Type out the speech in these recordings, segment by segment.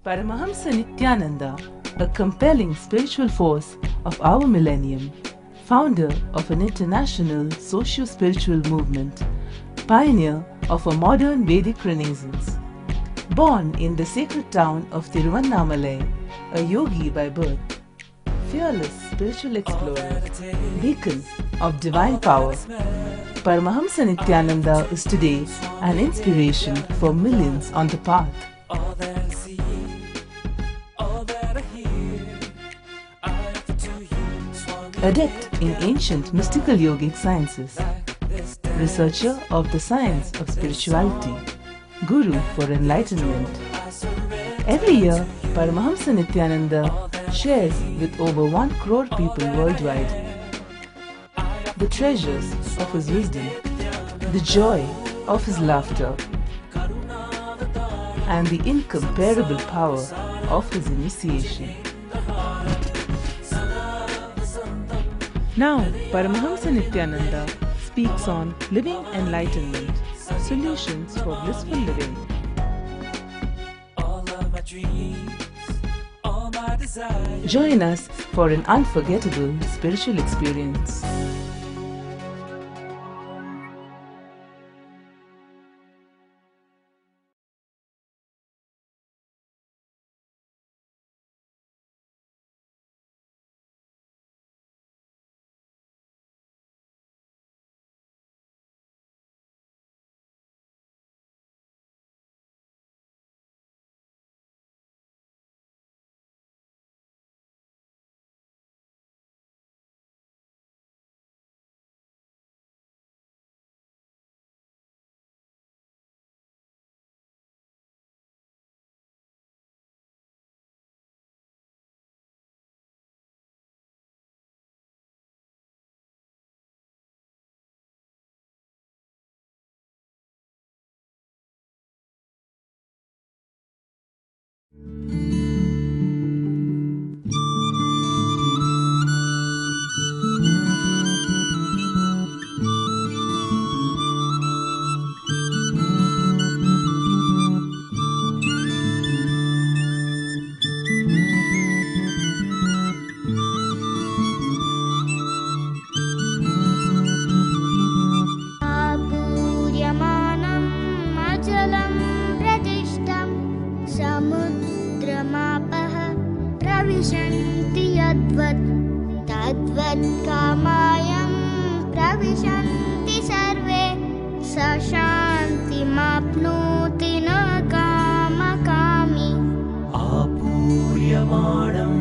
Paramahamsa Nityananda, a compelling spiritual force of our millennium, founder of an international socio-spiritual movement, pioneer of a modern Vedic Renaissance. Born in the sacred town of Tiruvannamalai, a yogi by birth, fearless spiritual explorer, beacon of divine power, Paramahamsa Nityananda is today an inspiration for millions on the path. Adept in ancient mystical yogic sciences, researcher of the science of spirituality, guru for enlightenment. Every year, Paramahamsa Nityananda shares with over 1 crore people worldwide the treasures of his wisdom, the joy of his laughter, and the incomparable power of his initiation. Now, Paramahamsa Nityananda speaks on living enlightenment, solutions for blissful living. Join us for an unforgettable spiritual experience. प्रविशन्ति यद्वत् तद्वत् कामायं प्रविशन्ति सर्वे स शान्तिमाप्नोति न कामकामी आपूर्यमाणम्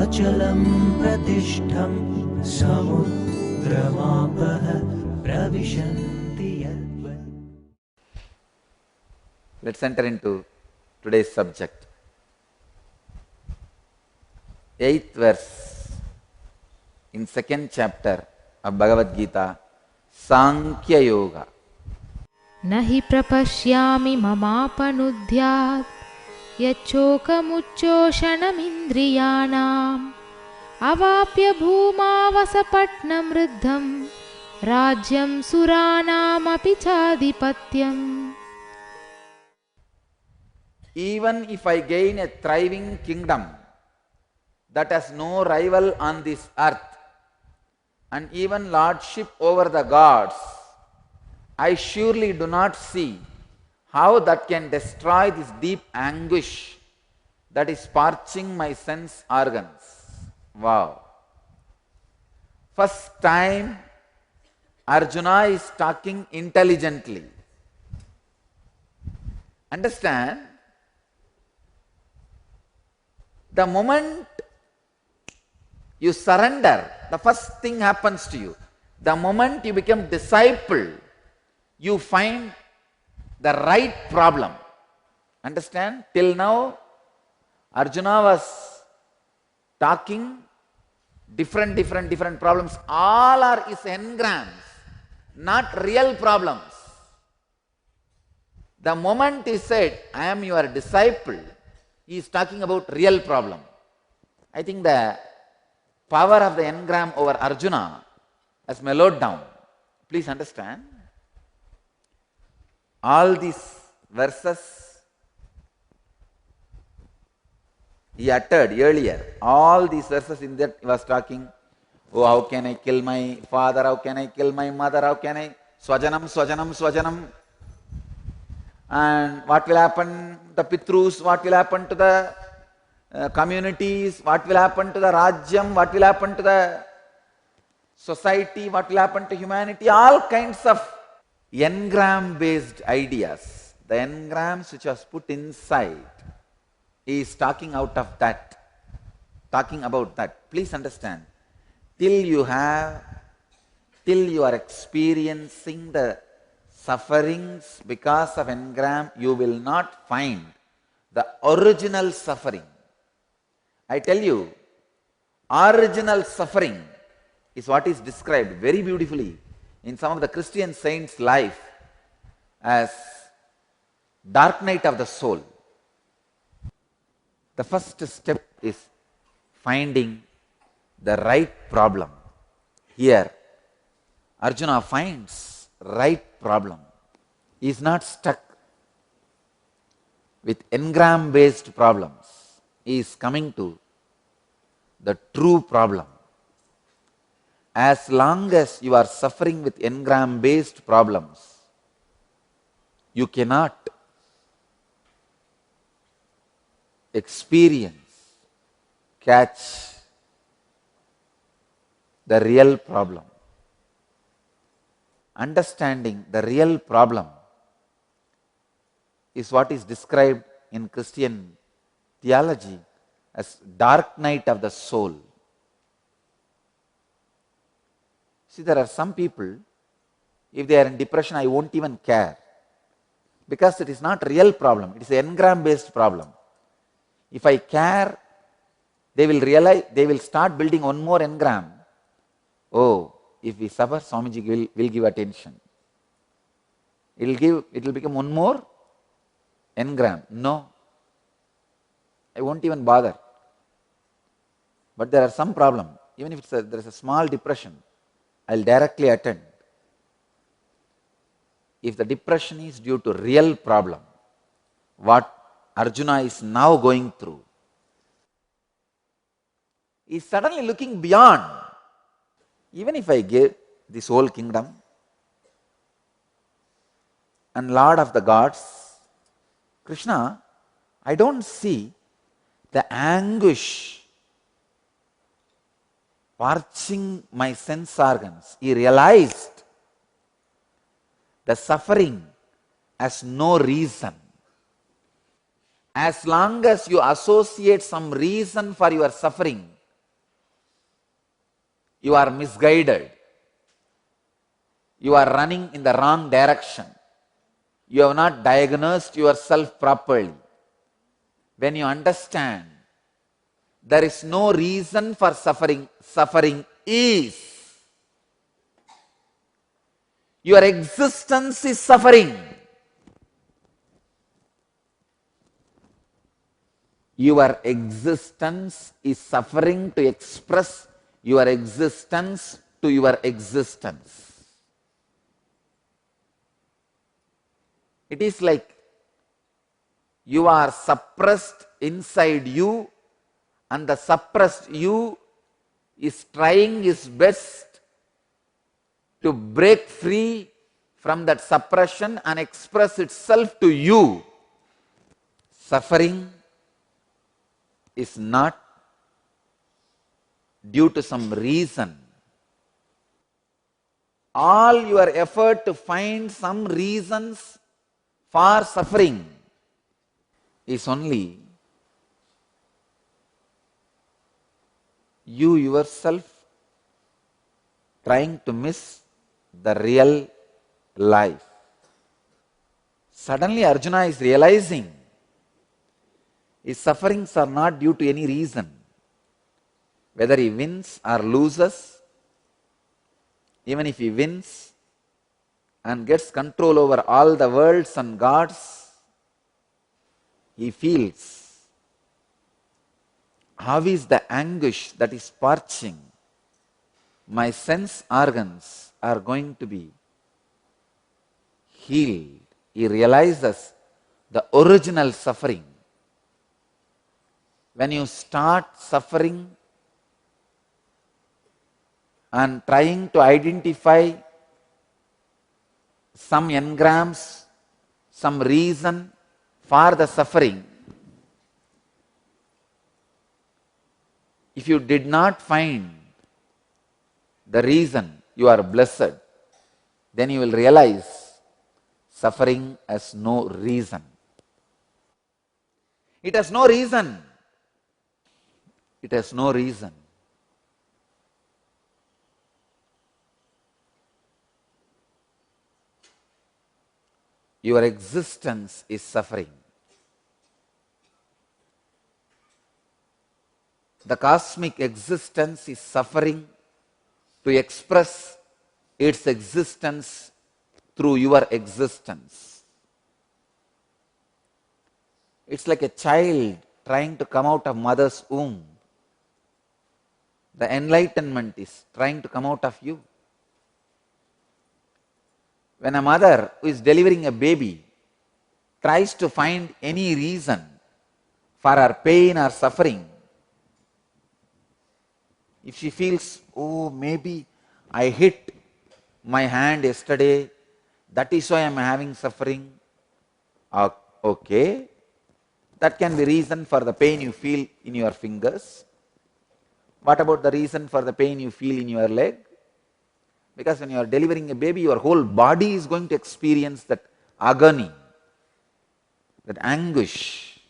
अचलं प्रतिष्ठं समुद्रमापः प्रविशन्ति यद्वत्. Let's enter into today's subject. 8th verse in 2nd chapter of Bhagavad Gita, Sankhya Yoga. Nahi prapashyami mamapanudhyat yachokhamuchoshanamindriyanam avapya bhumavasapatnam riddham rajyam suranam api chadipatyam. Even if I gain a thriving kingdom that has no rival on this earth, and even lordship over the gods, I surely do not see how that can destroy this deep anguish that is sparching my sense organs. Wow! First time Arjuna is talking intelligently. Understand? The moment you surrender, the first thing happens to you. The moment you become disciple, you find the right problem. Understand? Till now, Arjuna was talking different problems. All are his engrams, not real problems. The moment he said, I am your disciple, he is talking about real problem. I think the power of the engram over Arjuna has mellowed down. Please understand. All these verses he uttered earlier. All these verses in that he was talking, oh, how can I kill my father, how can I kill my mother, how can I, swajanam, swajanam, swajanam. And what will happen to the Pitrus, what will happen to the communities, what will happen to the Rajyam, what will happen to the society, what will happen to humanity, all kinds of engram based ideas. The engrams which was put inside, he is talking out of that, talking about that. Please understand, till you are experiencing the sufferings because of engram, you will not find the original suffering. I tell you, original suffering is what is described very beautifully in some of the Christian saints' life as dark night of the soul. The first step is finding the right problem. Here, Arjuna finds right problem. He is not stuck with engram based problems. He is coming to the true problem. As long as you are suffering with engram based problems, you cannot experience, catch the real problem. Understanding the real problem is what is described in Christian theology as dark night of the soul. See, there are some people, if they are in depression, I won't even care, because it is not a real problem, it is an engram based problem. If I care, they will realize, they will start building one more engram. Oh, if we suffer, Swamiji will give attention. It will become one more engram. No, I won't even bother. But there are some problem. Even if there is a small depression, I will directly attend. If the depression is due to real problem, what Arjuna is now going through, he is suddenly looking beyond. Even if I give this whole kingdom and Lord of the gods, Krishna, I don't see the anguish parching my sense organs. He realized the suffering has no reason. As long as you associate some reason for your suffering, you are misguided. You are running in the wrong direction. You have not diagnosed yourself properly. When you understand there is no reason for suffering, suffering is. Your existence is suffering. Your existence is suffering to express your existence to your existence. It is like you are suppressed inside you, and the suppressed you is trying his best to break free from that suppression and express itself to you. Suffering is not due to some reason. All your effort to find some reasons for suffering is only you yourself trying to miss the real life. Suddenly Arjuna is realizing his sufferings are not due to any reason. Whether he wins or loses, even if he wins and gets control over all the worlds and gods, he feels how is the anguish that is parching. My sense organs are going to be healed. He realizes the original suffering when you start suffering and trying to identify some engrams, some reason for the suffering, if you did not find the reason you are blessed, then you will realize suffering has no reason. It has no reason. It has no reason. Your existence is suffering. The cosmic existence is suffering to express its existence through your existence. It's like a child trying to come out of mother's womb. The enlightenment is trying to come out of you. When a mother who is delivering a baby tries to find any reason for her pain or suffering, if she feels, oh, maybe I hit my hand yesterday, that is why I am having suffering, okay, that can be reason for the pain you feel in your fingers. What about the reason for the pain you feel in your leg? Because when you are delivering a baby, your whole body is going to experience that agony, that anguish.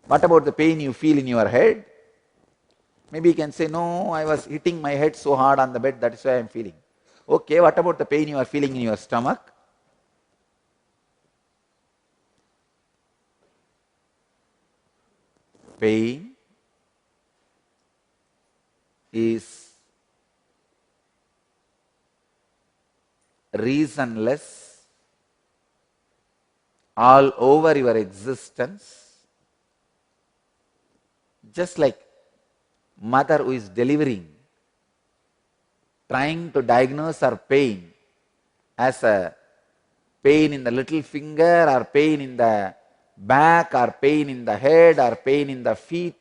What about the pain you feel in your head? Maybe you can say, no, I was hitting my head so hard on the bed, that is why I am feeling. Okay, what about the pain you are feeling in your stomach? Pain is reasonless all over your existence, just like mother who is delivering, trying to diagnose her pain as a pain in the little finger or pain in the back or pain in the head or pain in the feet.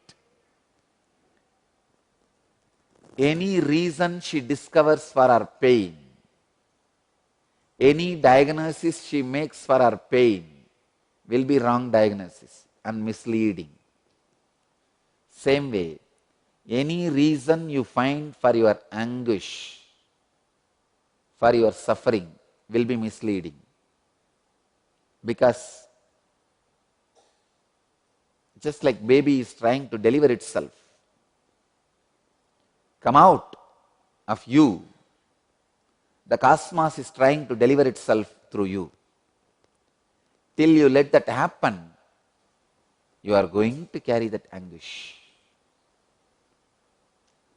Any reason she discovers for her pain, any diagnosis she makes for her pain will be wrong diagnosis and misleading. Same way, any reason you find for your anguish, for your suffering, will be misleading. Because just like baby is trying to deliver itself, come out of you, the cosmos is trying to deliver itself through you. Till you let that happen, you are going to carry that anguish.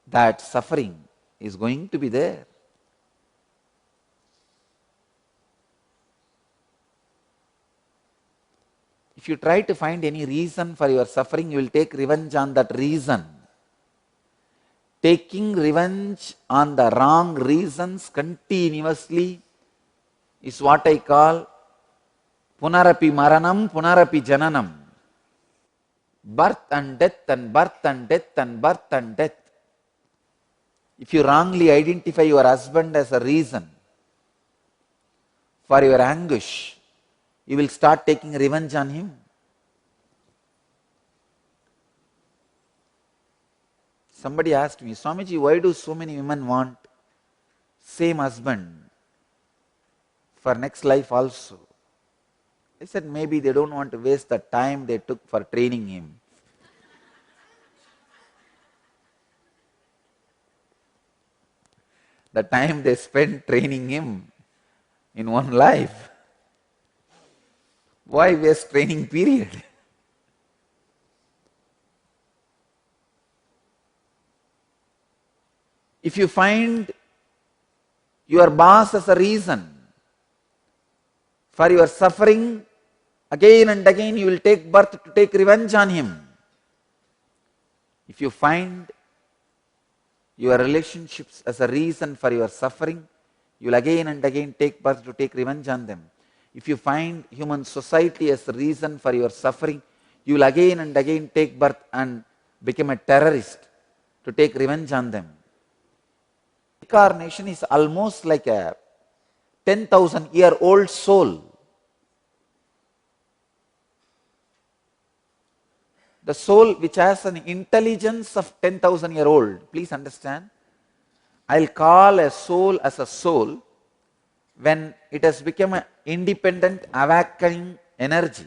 That suffering is going to be there. If you try to find any reason for your suffering, you will take revenge on that reason. Taking revenge on the wrong reasons continuously is what I call punarapi maranam, punarapi jananam. Birth and death and birth and death and birth and death. If you wrongly identify your husband as a reason for your anguish, you will start taking revenge on him. Somebody asked me, Swamiji, why do so many women want same husband for next life also? I said, maybe they don't want to waste the time they took for training him. The time they spent training him in one life. Why waste training period? If you find your boss as a reason for your suffering, again and again you will take birth to take revenge on him. If you find your relationships as a reason for your suffering, you will again and again take birth to take revenge on them. If you find human society as a reason for your suffering, you will again and again take birth and become a terrorist to take revenge on them. Incarnation is almost like a 10,000-year-old soul. The soul which has an intelligence of 10,000-year-old, please understand, I'll call a soul as a soul when it has become an independent awakening energy,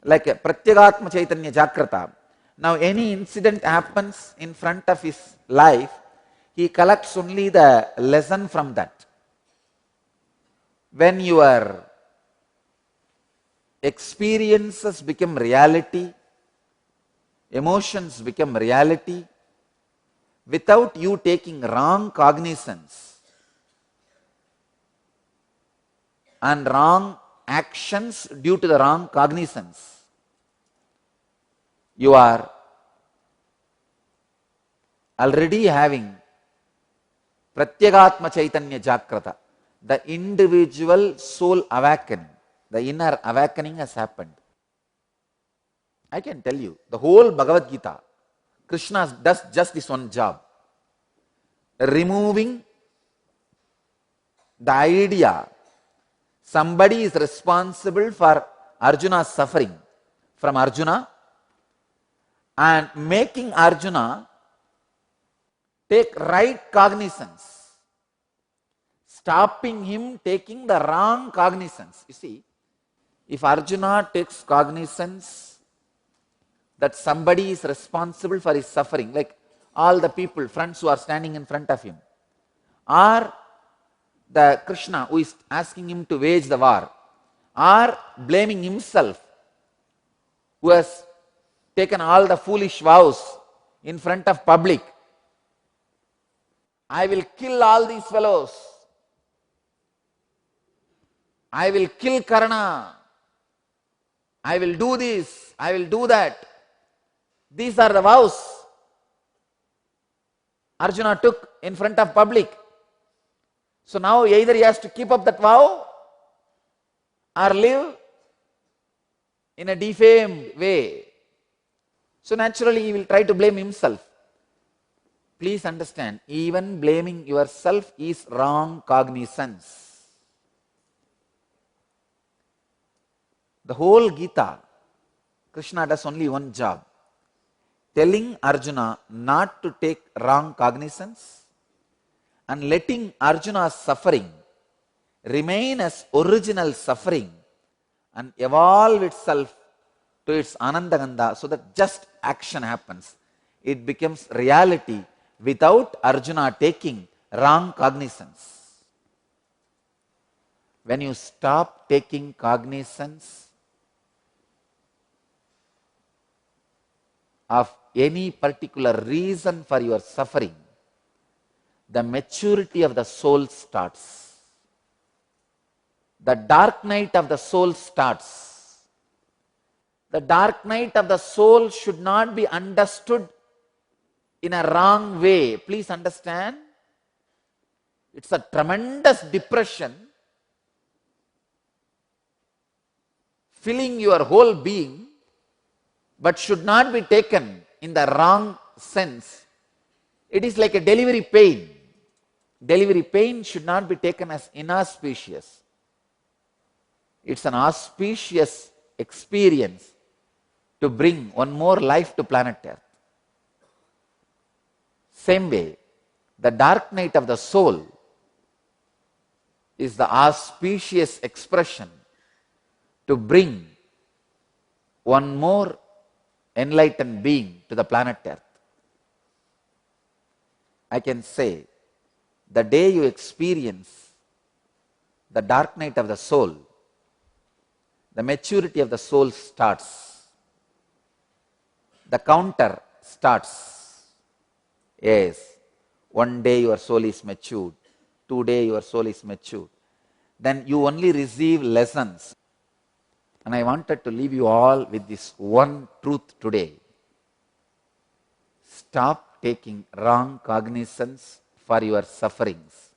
like a Pratyagatma Chaitanya Jagrata. Now any incident happens in front of his life, he collects only the lesson from that. When your experiences become reality, emotions become reality, without you taking wrong cognizance and wrong actions due to the wrong cognizance, you are already having Pratyagatma Chaitanya Jagrata, the individual soul awakening, the inner awakening has happened. I can tell you, the whole Bhagavad Gita, Krishna does just this one job, removing the idea somebody is responsible for Arjuna's suffering from Arjuna and making Arjuna take right cognizance, stopping him taking the wrong cognizance. You see, if Arjuna takes cognizance that somebody is responsible for his suffering, like all the people, friends who are standing in front of him, or the Krishna who is asking him to wage the war, or blaming himself who has taken all the foolish vows in front of public, I will kill all these fellows, I will kill Karna, I will do this, I will do that. These are the vows Arjuna took in front of public. So now either he has to keep up that vow or live in a defamed way. So naturally he will try to blame himself. Please understand, even blaming yourself is wrong cognizance. The whole Gita, Krishna does only one job, telling Arjuna not to take wrong cognizance and letting Arjuna's suffering remain as original suffering and evolve itself to its Anandagandha so that just action happens. It becomes reality without Arjuna taking wrong cognizance. When you stop taking cognizance of any particular reason for your suffering, the maturity of the soul starts. The dark night of the soul starts. The dark night of the soul should not be understood in a wrong way. Please understand, it's a tremendous depression filling your whole being, but should not be taken in the wrong sense. It is like a delivery pain. Delivery pain should not be taken as inauspicious. It's an auspicious experience to bring one more life to planet Earth. Same way, the dark night of the soul is the auspicious expression to bring one more enlightened being to the planet Earth. I can say, the day you experience the dark night of the soul, the maturity of the soul starts. The counter starts. Yes, one day your soul is matured, 2 days your soul is matured. Then you only receive lessons. And I wanted to leave you all with this one truth today. Stop taking wrong cognizance for your sufferings.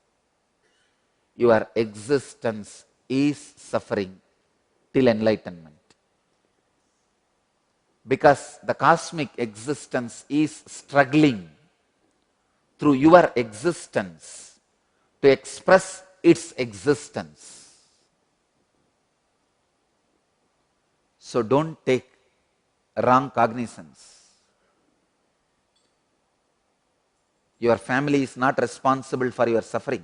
Your existence is suffering till enlightenment. because the cosmic existence is struggling through your existence to express its existence. So don't take wrong cognizance. Your family is not responsible for your suffering.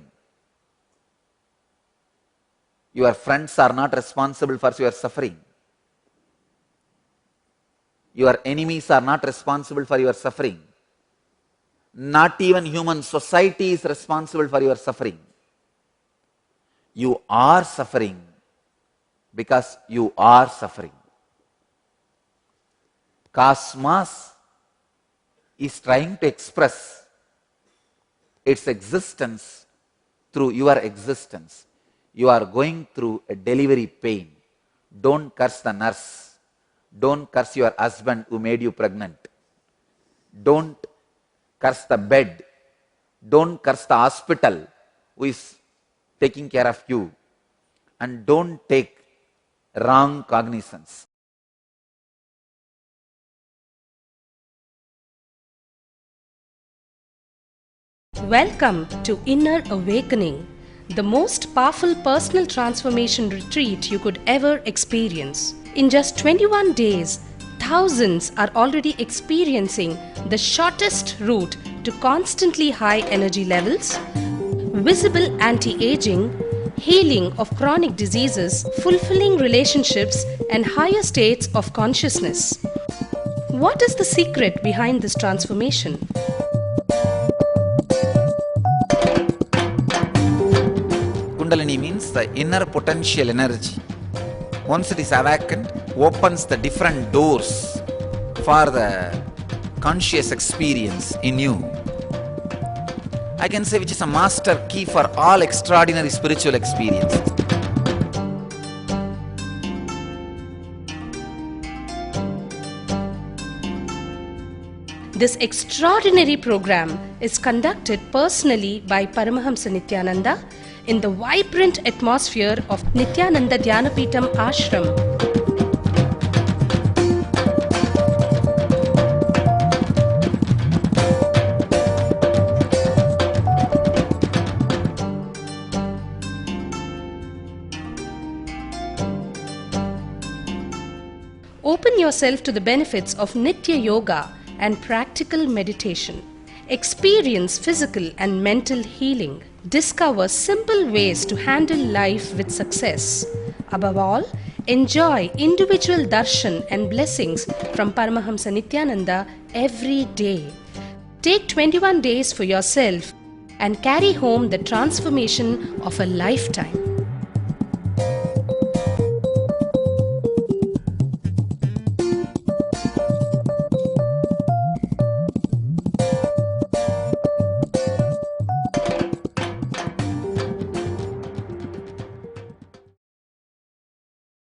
Your friends are not responsible for your suffering. Your enemies are not responsible for your suffering. Not even human society is responsible for your suffering. You are suffering because you are suffering. Cosmos is trying to express its existence through your existence. You are going through a delivery pain. Don't curse the nurse. Don't curse your husband who made you pregnant. Don't curse the bed. Don't curse the hospital who is taking care of you. And don't take wrong cognizance. Welcome to Inner Awakening, the most powerful personal transformation retreat you could ever experience. In just 21 days, thousands are already experiencing the shortest route to constantly high energy levels, visible anti-aging, healing of chronic diseases, fulfilling relationships, and higher states of consciousness. What is the secret behind this transformation? Kundalini means the inner potential energy. Once it is awakened, opens the different doors for the conscious experience in you. I can say which is a master key for all extraordinary spiritual experiences. This extraordinary program is conducted personally by Paramahamsa Nityananda in the vibrant atmosphere of Nityananda Dhyanapitham Ashram. Open yourself to the benefits of Nitya Yoga and practical meditation. Experience physical and mental healing. Discover simple ways to handle life with success. Above all, enjoy individual darshan and blessings from Paramahamsa Nityananda every day. Take 21 days for yourself and carry home the transformation of a lifetime.